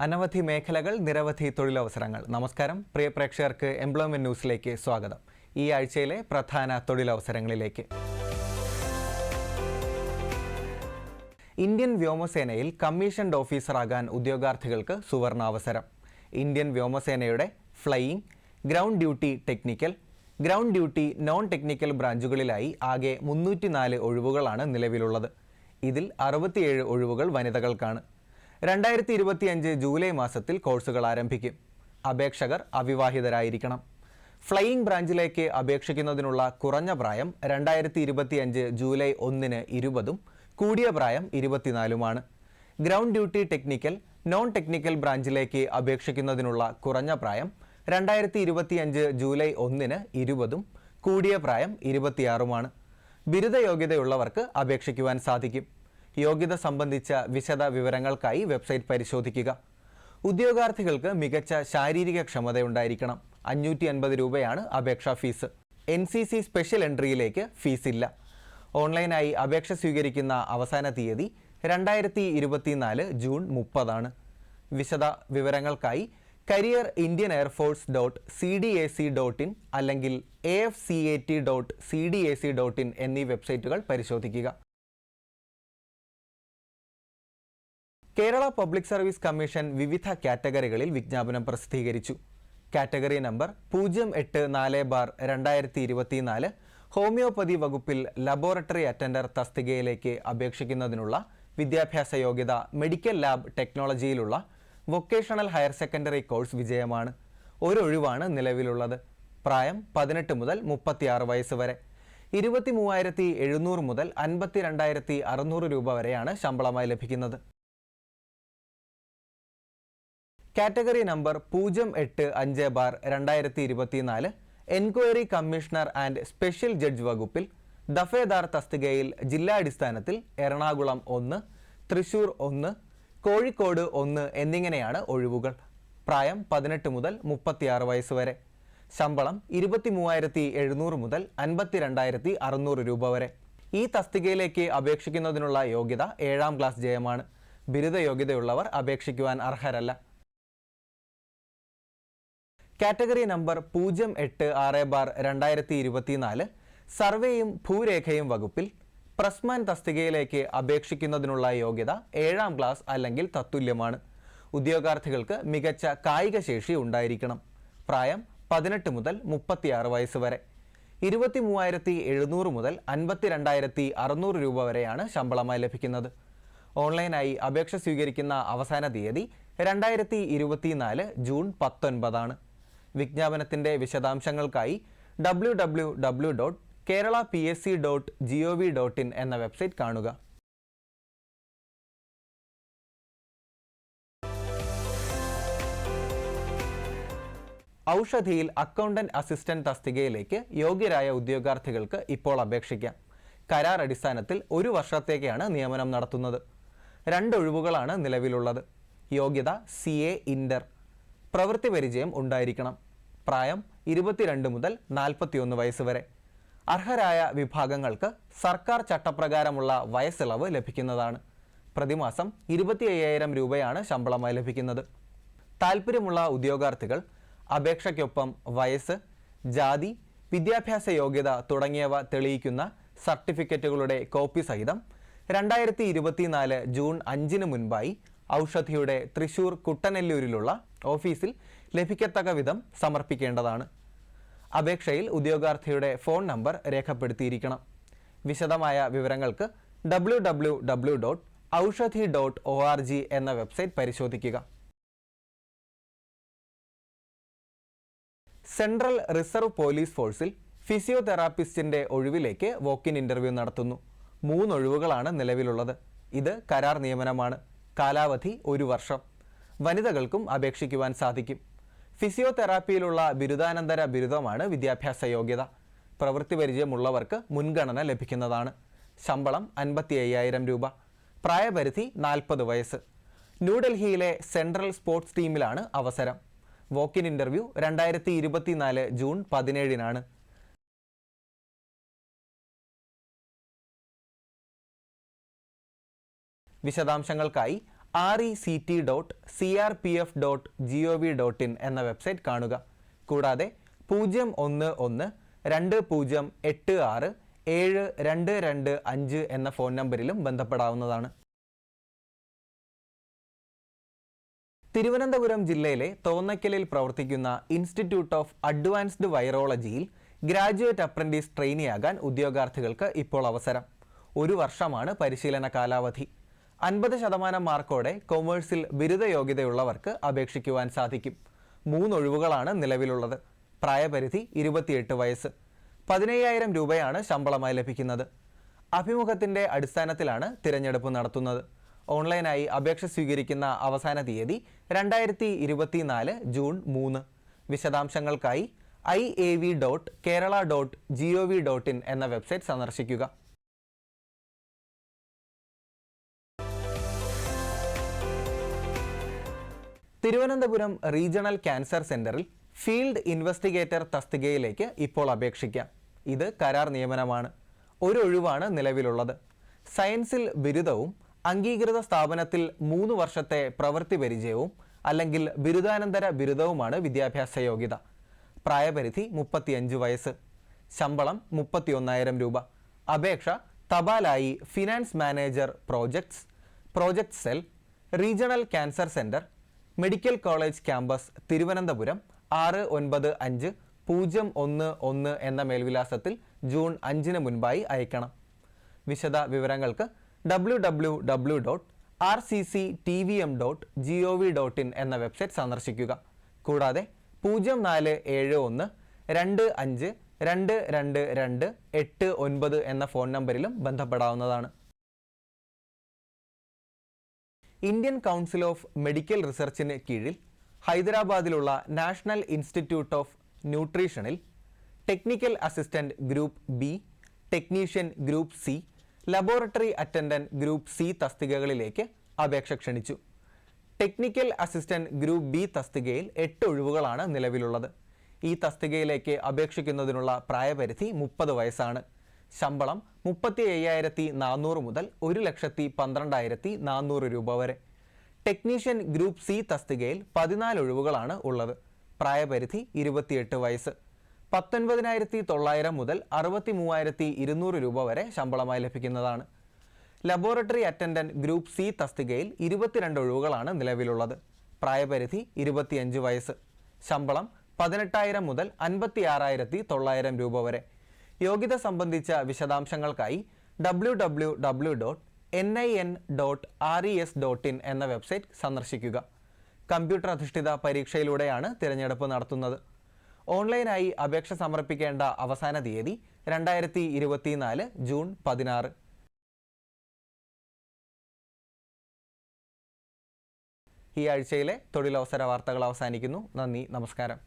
അനവധി മേഖലകൾ, നിരവധി തൊഴിലവസരങ്ങൾ. നമസ്കാരം പ്രിയ പ്രേക്ഷകർക്ക് എംപ്ലോയ്മെന്റ് ന്യൂസിലേക്ക് സ്വാഗതം. ഈ ആഴ്ചയിലെ പ്രധാന തൊഴിലവസരങ്ങളിലേക്ക്. ഇന്ത്യൻ വ്യോമസേനയിൽ കമ്മീഷൻഡ് ഓഫീസറാകാൻ ഉദ്യോഗാർത്ഥികൾക്ക് സുവർണാവസരം. ഇന്ത്യൻ വ്യോമസേനയുടെ flying, ground duty technical, ground duty non technical ബ്രാഞ്ചുകളിലായി ആകെ 304 ഒഴിവുകളാണ് നിലവിലുള്ളത്. ഇതിൽ 67 ഒഴിവുകൾ വനിതകൾക്കാണ്. 2025 ജൂലൈ മാസത്തിൽ കോഴ്സുകൾ ആരംഭിക്കും. അപേക്ഷകർ അവിവാഹിതരായിരിക്കണം. ഫ്ലൈയിങ് ബ്രാഞ്ചിലേക്ക് അപേക്ഷിക്കുന്നതിനുള്ള കുറഞ്ഞ പ്രായം 2025 ജൂലൈ 1 20-ഉം കൂടിയ പ്രായം 24-ഉമാണ്. Ground duty technical, non technical ബ്രാഞ്ചിലേക്ക് അപേക്ഷിക്കുന്നതിനുള്ള കുറഞ്ഞ പ്രായം 2025 ജൂലൈ 1 20-ഉം കൂടിയ പ്രായം 26-ഉമാണ്. ബിരുദ യോഗ്യതയുള്ളവർക്ക് അപേക്ഷിക്കുവാൻ സാധിക്കും. യോഗ്യത സംബന്ധിച്ച വിശദ വിവരങ്ങൾക്കായി വെബ്സൈറ്റ് പരിശോധിക്കുക. ഉദ്യോഗാർത്ഥികൾക്ക് മികച്ച ശാരീരിക ക്ഷമതയുണ്ടായിരിക്കണം. 550 രൂപയാണ് അപേക്ഷാ ഫീസ്. NCC സ്പെഷ്യൽ എൻട്രിയിലേക്ക് ഫീസില്ല. ഓൺലൈനായി അപേക്ഷ സ്വീകരിക്കുന്ന അവസാന തീയതി 2024 ജൂൺ 30 വിശദ വിവരങ്ങൾക്കായി careerindianeirforce.cdac.in അല്ലെങ്കിൽ afcat.cdac.in എന്നീ വെബ്സൈറ്റുകൾ പരിശോധിക്കുക. കേരള പബ്ലിക് സർവീസ് കമ്മീഷൻ വിവിധ കാറ്റഗറികളിൽ വിജ്ഞാപനം പ്രസിദ്ധീകരിച്ചു. കാറ്റഗറി നമ്പർ 08-4/2024 ഹോമിയോപ്പതി വകുപ്പിൽ ലബോറട്ടറി അറ്റൻഡർ തസ്തികയിലേക്ക് അപേക്ഷിക്കുന്നതിനുള്ള വിദ്യാഭ്യാസ യോഗ്യത മെഡിക്കൽ ലാബ് ടെക്നോളജിയിലുള്ള വൊക്കേഷണൽ ഹയർ സെക്കൻഡറി കോഴ്സ് വിജയമാണ്. ഒരൊഴിവാണ് നിലവിലുള്ളത്. പ്രായം 18 മുതൽ 36 വയസ്സ് വരെ. 23,700 മുതൽ 52,600 രൂപ വരെയാണ് ശമ്പളമായി ലഭിക്കുന്നത്. Category number 08-5/2024 enquiry commissioner and special judge വകുപ്പിൽ ദഫേദാർ തസ്തികയിൽ ജില്ലാടിസ്ഥാനത്തിൽ എറണാകുളം 1, തൃശൂർ 1, കോഴിക്കോട് 1 എന്നിങ്ങനെയാണ് ഒഴിവുകൾ. പ്രായം 18 മുതൽ 36 വയസ്സ് വരെ. ശമ്പളം 23,700 മുതൽ 52,600 രൂപ വരെ. ഈ തസ്തികയിലേക്ക് അപേക്ഷിക്കുന്നതിനുള്ള യോഗ്യത 7ാം ക്ലാസ് ജയമാണ്. ബിരുദ യോഗ്യതയുള്ളവർ അപേക്ഷിക്കുവാൻ അർഹരല്ല. കാറ്റഗറി നമ്പർ 08-6/2024 സർവേയും ഭൂരേഖയും വകുപ്പിൽ പ്രസ്മാൻ തസ്തികയിലേക്ക് അപേക്ഷിക്കുന്നതിനുള്ള യോഗ്യത 7ാം ക്ലാസ് അല്ലെങ്കിൽ തത്തുല്യമാണ്. ഉദ്യോഗാർത്ഥികൾക്ക് മികച്ച കായിക ശേഷി ഉണ്ടായിരിക്കണം. പ്രായം 18 മുതൽ 36 വയസ്സ് വരെ. 23,700 മുതൽ 52,600 രൂപ വരെയാണ് ശമ്പളമായി ലഭിക്കുന്നത്. ഓൺലൈനായി അപേക്ഷ സ്വീകരിക്കുന്ന അവസാന തീയതി 2024 ജൂൺ 19. വിജ്ഞാപനത്തിൻ്റെ വിശദാംശങ്ങൾക്കായി www.keralapsc.gov.in എന്ന വെബ്സൈറ്റ് കാണുക. ഔഷധിയിൽ അക്കൗണ്ടന്റ് അസിസ്റ്റന്റ് തസ്തികയിലേക്ക് യോഗ്യരായ ഉദ്യോഗാർത്ഥികൾക്ക് ഇപ്പോൾ അപേക്ഷിക്കാം. കരാർ അടിസ്ഥാനത്തിൽ 1 വർഷത്തേക്കാണ് നിയമനം നടത്തുന്നത്. 2 ഒഴിവുകളാണ് നിലവിലുള്ളത്. യോഗ്യത CA ഇന്റർ. പ്രവൃത്തി പരിചയം ഉണ്ടായിരിക്കണം. പ്രായം 22 മുതൽ 41 വയസ്സ് വരെ. അർഹരായ വിഭാഗങ്ങൾക്ക് സർക്കാർ ചട്ടപ്രകാരമുള്ള വയസ്സിളവ് ലഭിക്കുന്നതാണ്. പ്രതിമാസം 25,000 രൂപയാണ് ശമ്പളമായി ലഭിക്കുന്നത്. താൽപ്പര്യമുള്ള ഉദ്യോഗാർത്ഥികൾ അപേക്ഷയ്ക്കൊപ്പം വയസ്സ്, ജാതി, വിദ്യാഭ്യാസ യോഗ്യത തുടങ്ങിയവ തെളിയിക്കുന്ന സർട്ടിഫിക്കറ്റുകളുടെ കോപ്പി സഹിതം 2024 ജൂൺ 5 മുൻപായി ഔഷധിയുടെ തൃശൂർ കുട്ടനെല്ലൂരിലുള്ള ഓഫീസിൽ ലഭിക്കത്തക്ക വിധം സമർപ്പിക്കേണ്ടതാണ്. അപേക്ഷയിൽ ഉദ്യോഗാർത്ഥിയുടെ ഫോൺ നമ്പർ രേഖപ്പെടുത്തിയിരിക്കണം. വിശദമായ വിവരങ്ങൾക്ക് www.aushadhi.org എന്ന വെബ്സൈറ്റ് പരിശോധിക്കുക. സെൻട്രൽ റിസർവ് പോലീസ് ഫോഴ്സിൽ ഫിസിയോതെറാപ്പിസ്റ്റിൻ്റെ ഒഴിവിലേക്ക് വോക്കിൻ ഇൻ്റർവ്യൂ നടത്തുന്നു. 3 ഒഴിവുകളാണ് നിലവിലുള്ളത്. ഇത് കരാർ നിയമനമാണ്. കാലാവധി 1 വർഷം. വനിതകൾക്കും അപേക്ഷിക്കുവാൻ സാധിക്കും. ഫിസിയോതെറാപ്പിയിലുള്ള ബിരുദാനന്തര ബിരുദമാണ് വിദ്യാഭ്യാസ യോഗ്യത. പ്രവൃത്തി പരിചയമുള്ളവർക്ക് മുൻഗണന ലഭിക്കുന്നതാണ്. ശമ്പളം 55,000 രൂപ. പ്രായപരിധി 40 വയസ്സ്. ന്യൂഡൽഹിയിലെ സെൻട്രൽ സ്പോർട്സ് ടീമിലാണ് അവസരം. Walk-in interview 2024 June 17. വിശദാംശങ്ങൾക്കായി rect.crpf.gov.in എന്ന വെബ്സൈറ്റ് കാണുക. കൂടാതെ 011-2086-7225 എന്ന ഫോൺ നമ്പറിലും ബന്ധപ്പെടാവുന്നതാണ്. തിരുവനന്തപുരം ജില്ലയിലെ തോന്നയ്ക്കലിൽ പ്രവർത്തിക്കുന്ന ഇൻസ്റ്റിറ്റ്യൂട്ട് ഓഫ് അഡ്വാൻസ്ഡ് വൈറോളജിയിൽ ഗ്രാജുവേറ്റ് അപ്രന്റീസ് ട്രെയിനിയാകാൻ ഉദ്യോഗാർത്ഥികൾക്ക് ഇപ്പോൾ അവസരം. 1 വർഷമാണ് പരിശീലന കാലാവധി. 50% മാർക്കോടെ കൊമേഴ്സിൽ ബിരുദ യോഗ്യതയുള്ളവർക്ക് അപേക്ഷിക്കുവാൻ സാധിക്കും. 3 ഒഴിവുകളാണ് നിലവിലുള്ളത്. പ്രായപരിധി 28 വയസ്സ്. 15,000 രൂപയാണ് ശമ്പളമായി ലഭിക്കുന്നത്. അഭിമുഖത്തിന്റെ അടിസ്ഥാനത്തിലാണ് തിരഞ്ഞെടുപ്പ് നടത്തുന്നത്. ഓൺലൈനായി അപേക്ഷ സ്വീകരിക്കുന്ന അവസാന തീയതി 2024 ജൂൺ 3. വിശദാംശങ്ങൾക്കായി iav.kerala.gov.in എന്ന വെബ്സൈറ്റ് സന്ദർശിക്കുക. തിരുവനന്തപുരം റീജിയണൽ ക്യാൻസർ സെന്ററിൽ ഫീൽഡ് ഇൻവെസ്റ്റിഗേറ്റർ തസ്തികയിലേക്ക് ഇപ്പോൾ അപേക്ഷിക്കാം. ഇത് കരാർ നിയമനമാണ്. 1 ഒഴിവാണ് നിലവിലുള്ളത്. സയൻസിൽ ബിരുദവും അംഗീകൃത സ്ഥാപനത്തിൽ 3 വർഷത്തെ പ്രവൃത്തി പരിചയവും അല്ലെങ്കിൽ ബിരുദാനന്തര ബിരുദവുമാണ് വിദ്യാഭ്യാസ യോഗ്യത. പ്രായപരിധി 35 വയസ്സ്. ശമ്പളം 31,000 രൂപ. അപേക്ഷ തപാലായി finance manager projects cell, regional cancer centre, medical college campus, Thiruvananthapuram 695011 എന്ന മേൽവിലാസത്തിൽ ജൂൺ 5 മുൻപായി അയക്കണം. വിശദ വിവരങ്ങൾക്ക് www.rcctvm.gov.in എന്ന വെബ്സൈറ്റ് സന്ദർശിക്കുക. കൂടാതെ 047125222289 എന്ന ഫോൺ നമ്പറിലും ബന്ധപ്പെടാവുന്നതാണ്. ഇന്ത്യൻ കൗൺസിൽ ഓഫ് മെഡിക്കൽ റിസർച്ചിന് കീഴിൽ ഹൈദരാബാദിലുള്ള നാഷണൽ ഇൻസ്റ്റിറ്റ്യൂട്ട് ഓഫ് ന്യൂട്രീഷനിൽ technical assistant group B, technician group C, laboratory attendant group C തസ്തികകളിലേക്ക് അപേക്ഷ ക്ഷണിച്ചു. ടെക്നിക്കൽ അസിസ്റ്റന്റ് ഗ്രൂപ്പ് ബി തസ്തികയിൽ 8 ഒഴിവുകളാണ് നിലവിലുള്ളത്. ഈ തസ്തികയിലേക്ക് അപേക്ഷിക്കുന്നതിനുള്ള പ്രായപരിധി 30 വയസ്സാണ്. ശമ്പളം 35,400 മുതൽ 1,12,400 രൂപ വരെ. ടെക്നീഷ്യൻ ഗ്രൂപ്പ് സി തസ്തികയിൽ 14 ഒഴിവുകളാണ് ഉള്ളത്. പ്രായപരിധി 28 വയസ്സ്. 19,900 മുതൽ 63,200 രൂപ വരെ ശമ്പളമായി ലഭിക്കുന്നതാണ്. ലബോറട്ടറി അറ്റൻഡന്റ് ഗ്രൂപ്പ് സി തസ്തികയിൽ 22 ഒഴിവുകളാണ് നിലവിലുള്ളത്. പ്രായപരിധി 25 വയസ്സ്. ശമ്പളം 18,000 മുതൽ 56,900 രൂപ വരെ. യോഗ്യത സംബന്ധിച്ച വിശദാംശങ്ങൾക്കായി www.nin.res.in എന്ന വെബ്സൈറ്റ് സന്ദർശിക്കുക. കമ്പ്യൂട്ടർ അധിഷ്ഠിത പരീക്ഷയിലൂടെയാണ് തിരഞ്ഞെടുപ്പ് നടത്തുന്നത്. ഓൺലൈനായി അപേക്ഷ സമർപ്പിക്കേണ്ട അവസാന തീയതി 2024 ജൂൺ 16. ഈ ആഴ്ചയിലെ തൊഴിലവസര വാർത്തകൾ അവസാനിക്കുന്നു. നന്ദി, നമസ്കാരം.